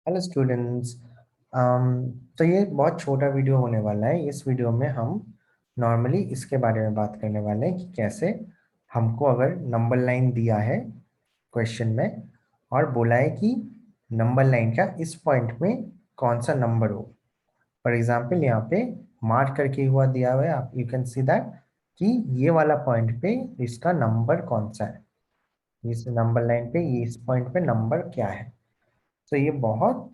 Hello students. तो ये बहुत छोटा वीडियो होने वाला है। इस वीडियो में हम नॉर्मली इसके बारे में बात करने वाले हैं कि कैसे हमको अगर नंबर लाइन दिया है क्वेश्चन में और बोला है कि नंबर लाइन का इस पॉइंट में कौन सा नंबर हो। फॉर एग्जांपल यहाँ पे मार्क करके हुआ दिया हुआ है, आप यू कैन सी दैट कि ये वाला पॉइंट पे इसका नंबर कौन सा है। इस नंबर लाइन पे ये इस पॉइंट पे नंबर क्या है। तो ये बहुत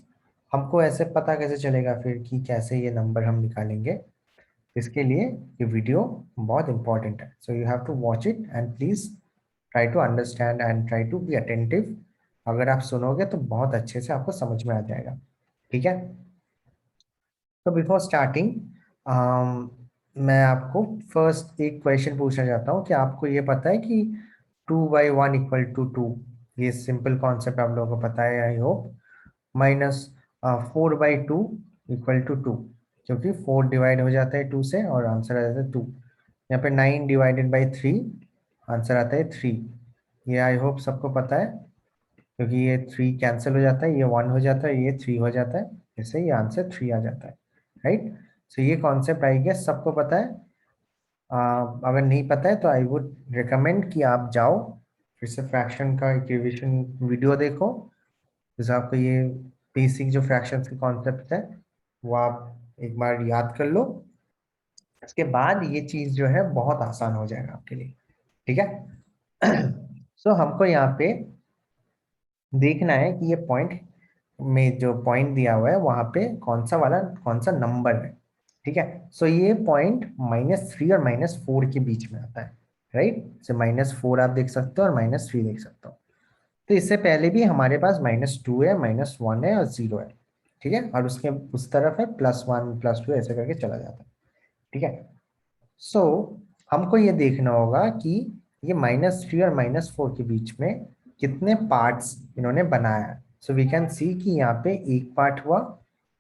हमको ऐसे पता कैसे चलेगा फिर कि कैसे ये नंबर हम निकालेंगे। इसके लिए ये वीडियो बहुत इंपॉर्टेंट है। So you have to watch it and please try to understand and try to be attentive. अगर आप सुनोगे तो बहुत अच्छे से आपको समझ में आ जाएगा। ठीक है। तो बिफोर स्टार्टिंग मैं आपको फर्स्ट एक क्वेश्चन पूछना चाहता हूँ कि आपको ये पता है कि 2/1 = 2। ये सिंपल कॉन्सेप्ट आप लोगों को पता है आई होप। माइनस 4/2 = 2, क्योंकि 4 डिवाइड हो जाता है 2 से और आंसर आ जाता है 2। यहाँ पे 9/3 आंसर आता है 3। ये आई होप सबको पता है, क्योंकि ये 3 कैंसिल हो जाता है, ये 1 हो जाता है, ये 3 हो जाता है, इससे ये आंसर 3 आ जाता है। राइट। सो ये कॉन्सेप्ट आई गेस सबको पता है। अगर नहीं पता है तो आई वुड रिकमेंड कि आप जाओ फिर से फ्रैक्शन का इक्वेशन वीडियो देखो, जैसे आपको ये बेसिक जो फ्रैक्शंस के कॉन्सेप्ट है वो आप एक बार याद कर लो। इसके बाद ये चीज जो है बहुत आसान हो जाएगा आपके लिए। ठीक है। सो हमको यहाँ पे देखना है कि ये पॉइंट में जो पॉइंट दिया हुआ है वहां पे कौन सा नंबर है। ठीक है। सो ये पॉइंट -3 और -4 के बीच में आता है। राइट। सो -4 आप देख सकते हो और -3 देख सकते हो। तो इससे पहले भी हमारे पास -2 है, -1 है और 0 है। ठीक है। और उसके उस तरफ है +1 +2 ऐसे करके चला जाता है। ठीक है। सो हमको ये देखना होगा कि ये -3 और -4 के बीच में कितने पार्ट्स इन्होंने बनाया है। सो वी कैन सी कि यहाँ पे एक पार्ट हुआ,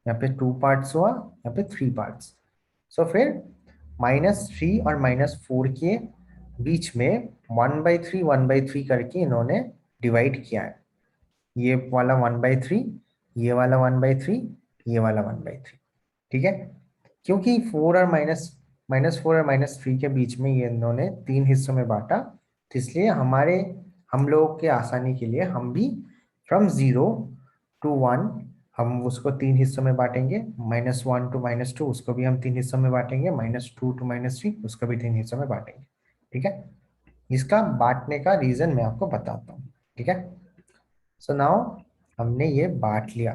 यहाँ पे 2 पार्ट्स हुआ, यहाँ पे 3 पार्ट्स। सो फिर -3 और -4 के बीच में 1/3 करके इन्होंने डिवाइड किया है। ये वाला 1/3, ये वाला 1/3, ये वाला 1/3। ठीक है। क्योंकि 4 और -4 और -3 के बीच में ये इन्होंने 3 हिस्सों में बांटा, तो इसलिए हम लोगों के आसानी के लिए हम भी फ्रॉम 0 to 1 हम उसको 3 हिस्सों में बांटेंगे। -1 to -2 उसको भी हम 3 हिस्सों में बांटेंगे। -2 to -3 उसको भी 3 हिस्सों में बांटेंगे। ठीक है। इसका बांटने का रीजन मैं आपको बताता हूँ। ठीक है। सो नाउ हमने ये बांट लिया।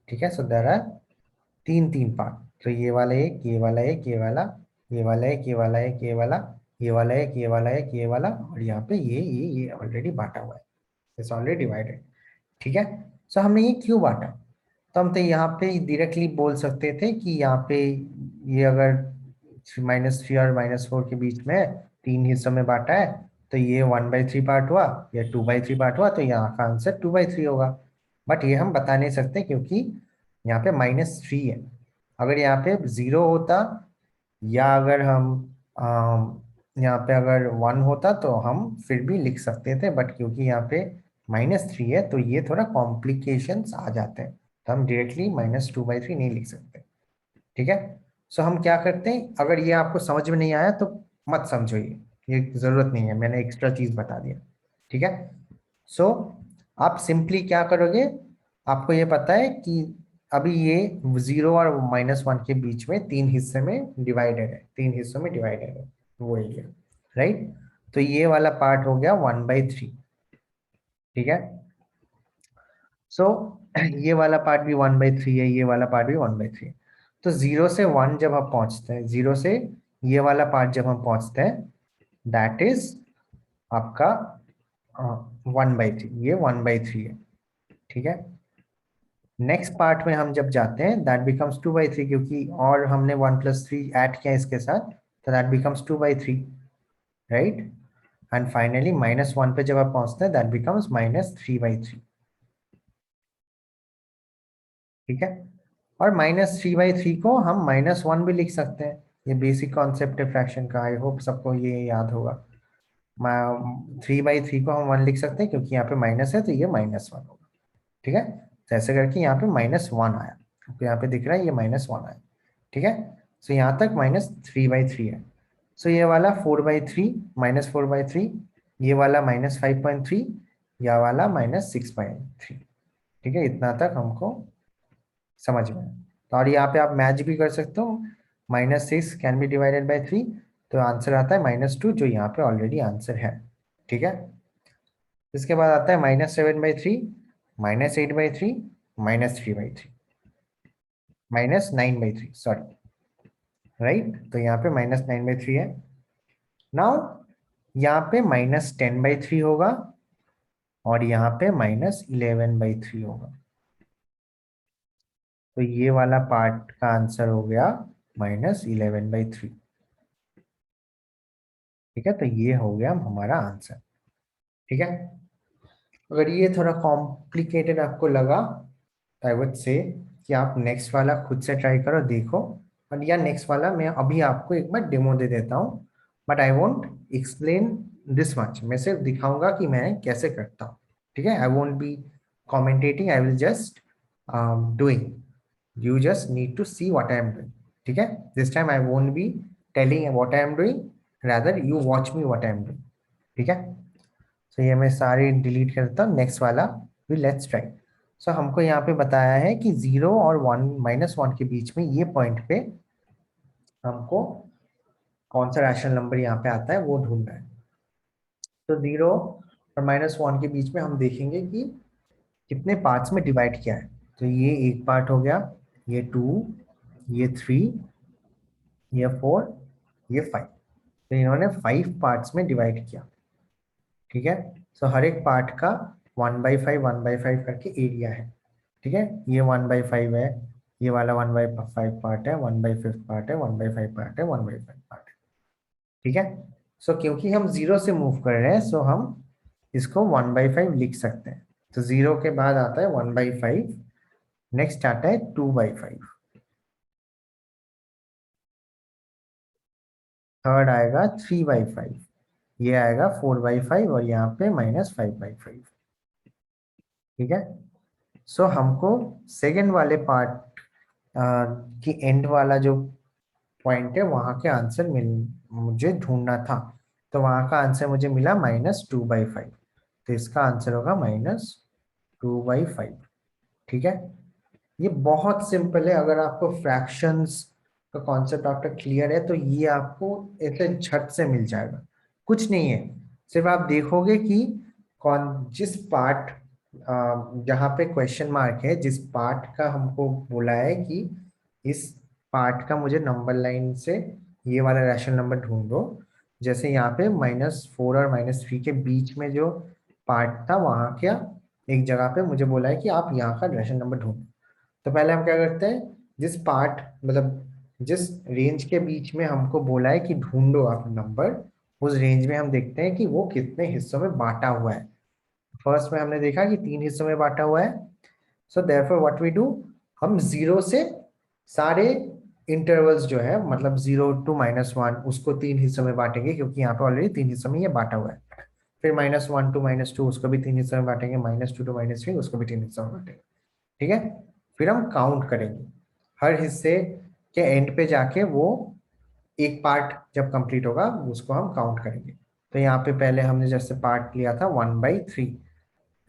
ठीक है। So there are 3 part. तो ये वाला एक, ये वाला एक, ये वाला, ये वाला एक, ये वाला एक, ये वाला, ये वाला एक, ये वाला एक, ये वाला, और यहाँ पे ये ऑलरेडी बांटा हुआ है। It's already divided. ठीक है। सो हमने ये क्यों बांटा। तो हम तो यहाँ पे डायरेक्टली बोल सकते थे कि यहाँ पे ये अगर -3 और -4 के बीच में 3 हिस्सों में बांटा है, तो ये 1/3 पार्ट हुआ, या 2/3 पार्ट हुआ, तो यहाँ का आंसर 2/3 होगा। बट ये हम बता नहीं सकते क्योंकि यहाँ पे -3 है। अगर यहाँ पे 0 होता, या अगर हम यहाँ पे अगर 1 होता तो हम फिर भी लिख सकते थे, बट क्योंकि यहाँ पे -3 है तो ये थोड़ा कॉम्प्लिकेशंस आ जाते हैं, तो हम डायरेक्टली -2/3 नहीं लिख सकते। ठीक है। सो हम क्या करते हैं, अगर ये आपको समझ में नहीं आया तो मत समझो, ये जरूरत नहीं है, मैंने एक्स्ट्रा चीज बता दिया। ठीक है। सो आप सिंपली क्या करोगे, आपको ये पता है कि अभी ये 0 और -1 के बीच में 3 हिस्से में डिवाइडेड है, 3 हिस्सों में डिवाइडेड है वो एरिया। राइट। तो ये वाला पार्ट हो गया 1/3। ठीक है। सो ये वाला पार्ट भी 1/3 है, ये वाला पार्ट भी 1/3 है। तो 0 से 1 जब हम पहुंचते हैं, 0 से ये वाला पार्ट जब हम पहुंचते हैं, दैट इज आपका 1/3, ये 1/3 है। ठीक है। नेक्स्ट पार्ट में हम जब जाते हैं दैट बिकम्स 2/3, क्योंकि और हमने 1 + 3 ऐड किया इसके साथ, तो that becomes 2/3। Right. And finally -1 पे जब आप पहुंचते हैं दैट बिकम्स -3/3। ठीक है। और -3/3 को हम -1 भी लिख सकते हैं। ये बेसिक कॉन्सेप्ट है फ्रैक्शन का, आई होप सबको ये याद होगा। 3/3 को हम 1 लिख सकते हैं क्योंकि यहाँ पे माइनस है, तो ये -1 होगा। ठीक है। तो ऐसे करके यहाँ पे -1 आया, आपको यहाँ पे दिख रहा है ये -1 आया, ठीक है। सो यहाँ तक -3/3 है। सो ये वाला 4/3 -4/3, ये वाला -5.3, यह वाला -6.3, ठीक है। इतना तक हमको समझ में आया। तो और यहाँ पे आप मैच भी कर सकते हो, -6 कैन बी डिवाइडेड बाई 3, तो आंसर आता है -2, जो यहाँ पे ऑलरेडी आंसर है, ठीक है। इसके बाद आता है -7/3, -8/3, -3/3, -9/3, सॉरी, राइट। तो यहाँ पे -9/3 है। नाउ यहाँ पे -10/3 होगा और यहाँ पे -11/3 होगा। तो ये वाला पार्ट का आंसर हो गया -11/3, ठीक है। तो ये हो गया हमारा आंसर, ठीक है। अगर ये थोड़ा कॉम्प्लिकेटेड आपको लगा, आई वुड से कि आप नेक्स्ट वाला खुद से ट्राई करो, देखो। और या नेक्स्ट वाला मैं अभी आपको एक बार डेमो दे देता हूँ, but I won't explain this much, मैं सिर्फ दिखाऊंगा कि मैं कैसे करता हूँ, ठीक है। I won't be commentating, I will just doing, you just need to see what I am doing, ठीक है। This time I won't be telling what I am doing, rather you watch me what I am doing, ठीक है। तो ये मैं सारे delete करता हूँ, नेक्स्ट वाला भी लेट्स ट्राई। सो हमको यहाँ पे बताया है कि 0 और 1 -1 के बीच में ये पॉइंट पे हमको कौन सा रैशनल नंबर यहाँ पे आता है वो ढूंढना है। तो 0 और -1 के बीच में हम देखेंगे कि कितने पार्ट्स में डिवाइड किया है। तो ये एक पार्ट हो गया, ये 2, ये 3, ये 4, ये 5। तो इन्होंने 5 पार्ट्स में डिवाइड किया, ठीक है। सो हर एक पार्ट का 1/5 1/5 करके एरिया है, ठीक है। ये 1/5 है, ये वाला 1/5 पार्ट है, 1/5 पार्ट है, 1/5 पार्ट है, 1/5 पार्ट है, ठीक है। सो क्योंकि हम 0 से मूव कर रहे हैं, सो हम इसको 1/5 लिख सकते हैं। तो 0 के बाद आता है 1/5, नेक्स्ट आता है 2/5, थर्ड आएगा 3/5, ये आएगा 4/5 और यहाँ पे -5/5, ठीक है। सो हमको सेकेंड वाले पार्ट की एंड वाला जो पॉइंट है वहां के आंसर मुझे ढूंढना था। तो वहां का आंसर मुझे मिला -2/5, तो इसका आंसर होगा -2/5, ठीक है। ये बहुत सिंपल है, अगर आपको फ्रैक्शंस का कॉन्सेप्ट आपका क्लियर है तो ये आपको ऐसे झट से मिल जाएगा। कुछ नहीं है, सिर्फ आप देखोगे कि कौन जिस पार्ट जहाँ पे क्वेश्चन मार्क है, जिस पार्ट का हमको बोला है कि इस पार्ट का मुझे नंबर लाइन से ये वाला रैशनल नंबर ढूंढो, जैसे यहाँ पे -4 और -3 के बीच में जो पार्ट था वहां क्या एक जगह पे मुझे बोला है कि आप यहाँ का रैशनल नंबर ढूंढो। तो पहले हम क्या करते हैं, जिस पार्ट मतलब जिस रेंज के बीच में हमको बोला है कि ढूंढो आप नंबर, उस रेंज में हम देखते हैं कि वो कितने हिस्सों में बांटा हुआ है। फर्स्ट में हमने देखा कि 3 हिस्सों में बांटा हुआ है। So therefore what we do, हम 0 से सारे इंटरवल्स जो है मतलब 0 to -1 उसको 3 हिस्सों में बांटेंगे, क्योंकि यहाँ पे ऑलरेडी 3 हिस्सों में ये बांटा हुआ है। फिर -1 to -2 उसको भी 3 हिस्सों में बांटेंगे, -2 to -3 उसको भी 3 हिस्सों में बांटेंगे, ठीक है। फिर हम काउंट करेंगे, हर हिस्से के एंड पे जाके वो एक पार्ट जब कंप्लीट होगा उसको हम काउंट करेंगे। तो यहाँ पे पहले हमने जैसे पार्ट लिया था 1/3,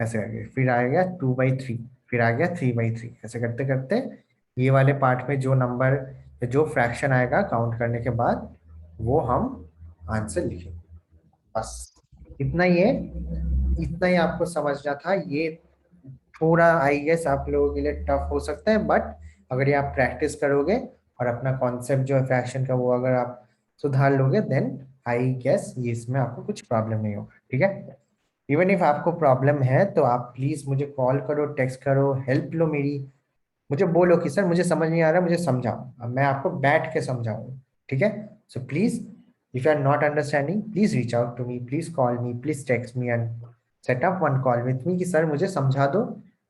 ऐसे करके फिर आ गया 2/3, फिर आ गया 3/3, ऐसे करते करते ये वाले पार्ट में जो नंबर जो फ्रैक्शन आएगा काउंट करने के बाद वो हम आंसर लिखेंगे, बस इतना ही है। इतना ही आपको समझना था। ये थोड़ा आई गेस आप लोगों के लिए टफ हो सकता है, बट अगर ये आप प्रैक्टिस करोगे और अपना कॉन्सेप्ट जो है फ्रैक्शन का वो अगर आप सुधार लोगे, देन आई गेस ये इसमें आपको कुछ प्रॉब्लम नहीं होगा, ठीक है। इवन इफ आपको प्रॉब्लम है तो आप प्लीज मुझे कॉल करो, टेक्स्ट करो, हेल्प लो मेरी, मुझे बोलो कि सर मुझे समझ नहीं आ रहा, मुझे समझाओ, अब मैं आपको बैठ के समझाऊंगा, ठीक है। So please if you are not understanding please reach out to me, please call me, please text me and set up one call with me कि सर मुझे समझा दो,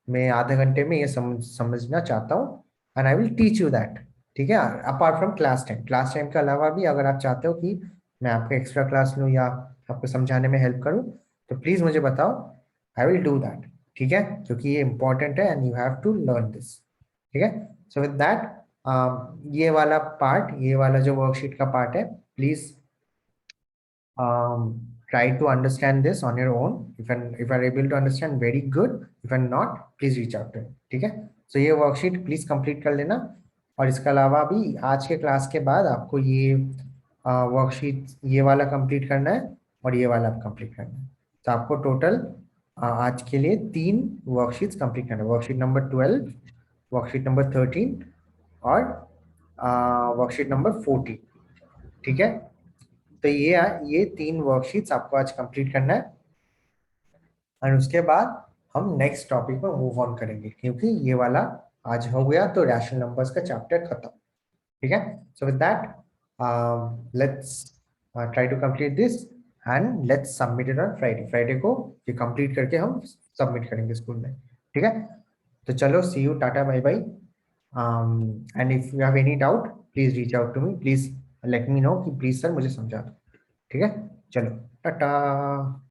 मैं आधे घंटे में ये समझना चाहता हूँ, and I will teach you that, ठीक है। अपार्ट फ्रॉम क्लास टाइम के अलावा भी अगर आप चाहते हो कि मैं आपको एक्स्ट्रा क्लास लूँ या आपको समझाने में हेल्प करूँ, तो प्लीज मुझे बताओ, आई विल डू दैट, ठीक है, क्योंकि ये इंपॉर्टेंट है and you have to learn this. ठीक है, सो विद दैट ये वाला पार्ट, ये वाला जो वर्कशीट का पार्ट है, please try to understand this on your own. If are able to understand, very good. If are not, please reach out to me. ठीक है, so ये वर्कशीट प्लीज कंप्लीट कर लेना। और इसके अलावा भी आज के क्लास के बाद आपको ये वर्कशीट ये वाला कंप्लीट करना है और ये वाला कंप्लीट करना है। तो आपको टोटल आज के लिए 3 वर्कशीट्स कंप्लीट करना है, वर्कशीट नंबर 12, वर्कशीट नंबर 13 और वर्कशीट नंबर 14। ठीक है, तो ये 3 वर्कशीट्स आपको आज कंप्लीट करना है और उसके बाद हम नेक्स्ट टॉपिक पर मूव ऑन करेंगे, क्योंकि ये वाला आज हो गया तो रैशनल नंबर्स का चैप्टर खत्म। ठीक है, so with that let's try to complete this and let's submit it on Friday. Friday को ये कंप्लीट करके हम सबमिट करेंगे स्कूल में। ठीक है, तो चलो, see you, tata, bye bye. And if you have any doubt please reach out to me, please let me know कि प्लीज सर मुझे समझा दो। ठीक है, चलो, टाटा।